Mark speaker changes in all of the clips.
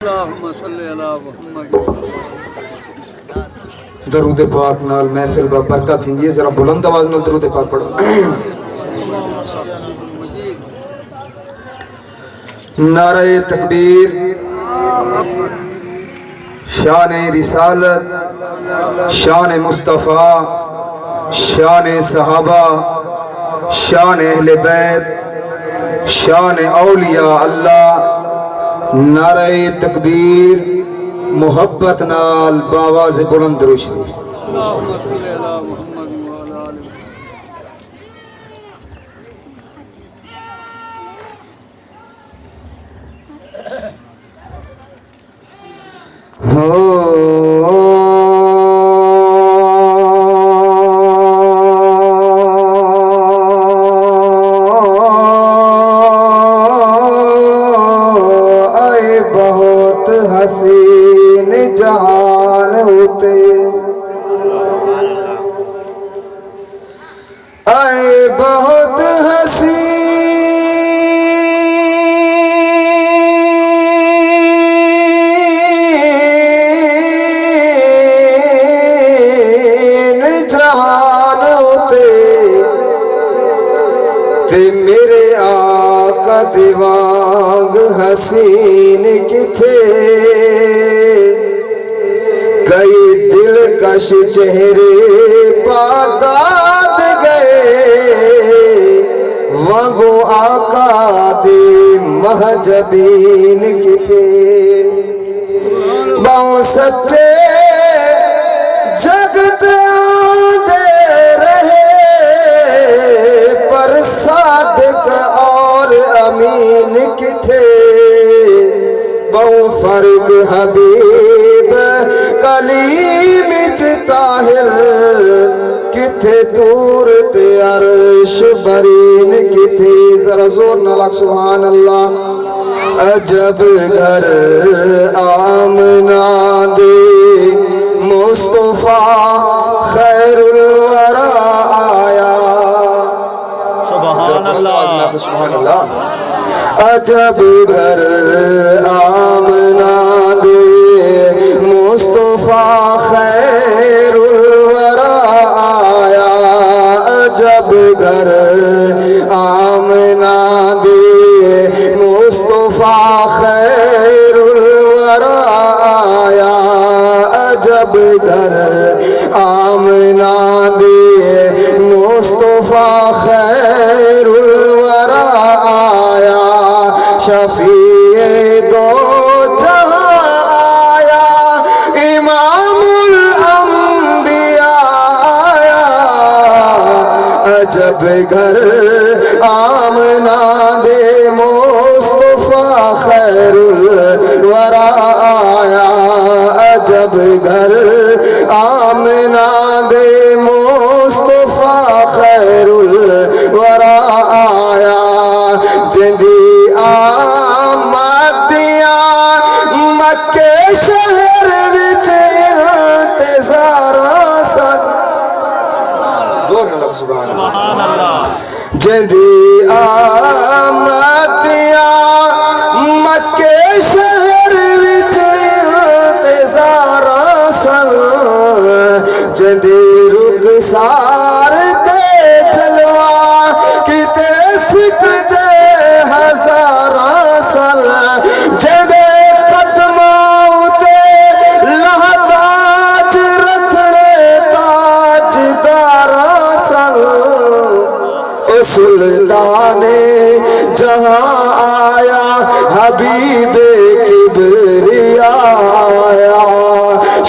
Speaker 1: اللهم صل علی محمد
Speaker 2: درود پاک نال محفل با برکت تھیندی ہے. ذرا بلند آواز نال درود پاک پڑھو. نعرہ تکبیر، شان رسالت، شان مصطفیٰ، شان صحابہ، شان اہل بیت، شان اولیاء اللہ. نعرہ تکبیر محبت نال باواز بلند درود شریف.
Speaker 1: اللهم صل علی محمد وعلى آل
Speaker 2: اے بہت حسین جہان ہوتے، اے بہت حسین جہان ہوتے، تے میرے آقا دیوانگ حسین کتھے. کئی دلکش چہرے پاداد گئے، وانگو آقا دے مہجبین کتھے. باؤں سچے جگت آندے رہے، پر صادق اور امین کتھے. باؤں فرق حبیب کلیم طاہر کتھے، دور تے عرش برین کتھے. ذرا زور نالاک سبحان اللہ. عجب گھر آمنہ دے مصطفیٰ خیر الورا آیا. سبحان اللہ سبحان اللہ. عجب گھر آمنہ دے مصطفیٰ خیر الورا آیا. عجب گھر آمنہ دے مصطفیٰ خیر الورا آیا. عجب گھر آمنہ دے مصطفیٰ خیر الورا آیا. شفیع دو جہاں آیا، امام الانبیاء آیا. عجب گھر آمنہ دے مصطفیٰ خیر الورا آیا. عجب گھر آمنہ دے مصطفیٰ خیر الورا آیا. جندی آمدیاں مکے شہر وچ انتظاراں سن. زور نال سبحان اللہ. جندی آمدیاں مکے شہر وچ انتظاراں سن. جندی رخسار تے چلواں کتے سکھدے ہزاراں سن. جدے قدماں تے لہتاج رکھنے تاجداراں سن. او سلطان جہاں آیا، حبیب کبریا آیا.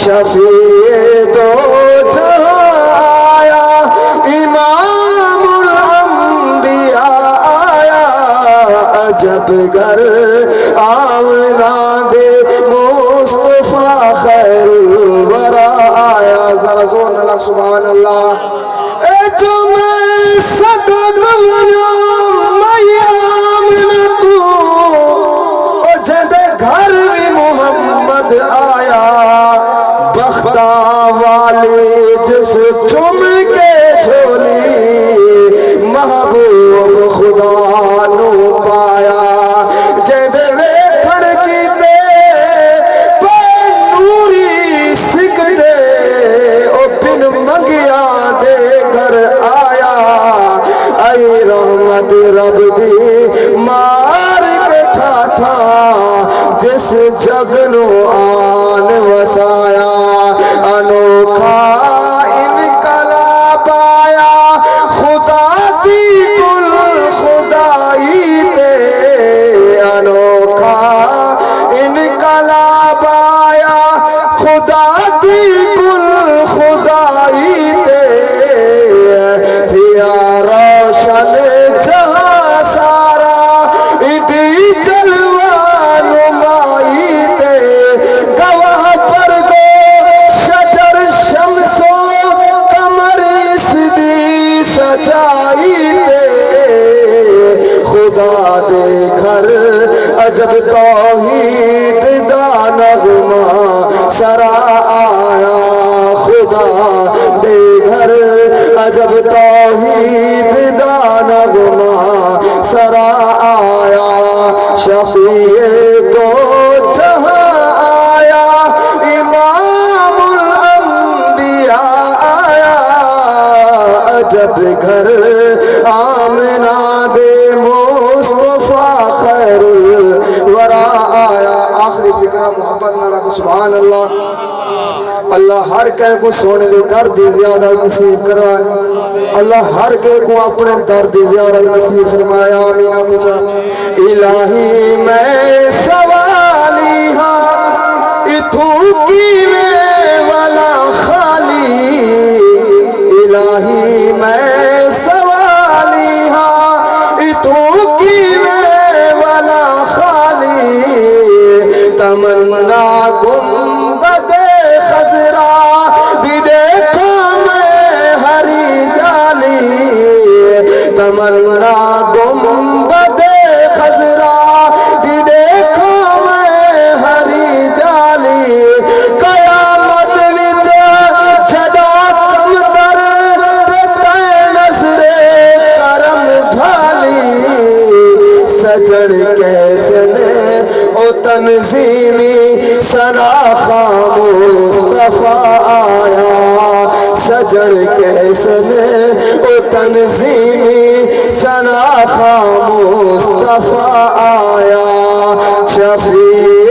Speaker 2: شفیع دو جہاں آیا، امام الانبیاء آیا. عجب گھر آمنہ دے مصطفیٰ خیر الورا آیا. ذرا زور نالاک سبحان اللہ. اے جو میں سکدنیا میامن تو، او جدے گھر بھی محمد آیا. بختہ والے جس چم کے جھولی، محبوب خدا نو پایا. جدے ویکھن کیتے
Speaker 3: جگنو آن وسایا انوکھا انقلاب آیا خدا دی کل خدائی تے انوکھا انقلاب آیا خدا دی کل خدائی تے تھیا روشن جہاں سارا ایڈی جلوہ نمائی تے گواہ پر گو شجر شمس و قمر اس دی سجائی تے خدا دے گھر عجب توحید دا نغمہ سرا آیا خدا دے گھر عجب توحید دا نغمہ سرا آیا شفیع دو جہاں آیا امام الانبیاء آیا عجب گھر آمنہ دے مصطفیٰ خیر الورا آیا آخری فکرہ محبت نہ رکھو سبحان اللہ اللہ ہر کہیں کو سونے دے درد زیادہ نصیب کروائے اللہ ہر کہیں کو اپنے درد زیادہ نصیب فرمایا آمینہ کچھا الہی میں سوالی ہاں اتھوں کینے والا خالی الہی میں سوالی ہاں اتھوں کینے والا خالی تمنا گنبد خضرا دی دیکھا میں ہری جالی تمنا گنبد خضرا دی دیکھا میں ہری جالی قیامت وچ جدا کم در دیتا نظر کرم ڈھالی سجن کیسے نے او تنظیمی سناخا مصطفیٰ آیا سجن کیسے نے او تنظیمی سناخا مصطفیٰ آیا شفیع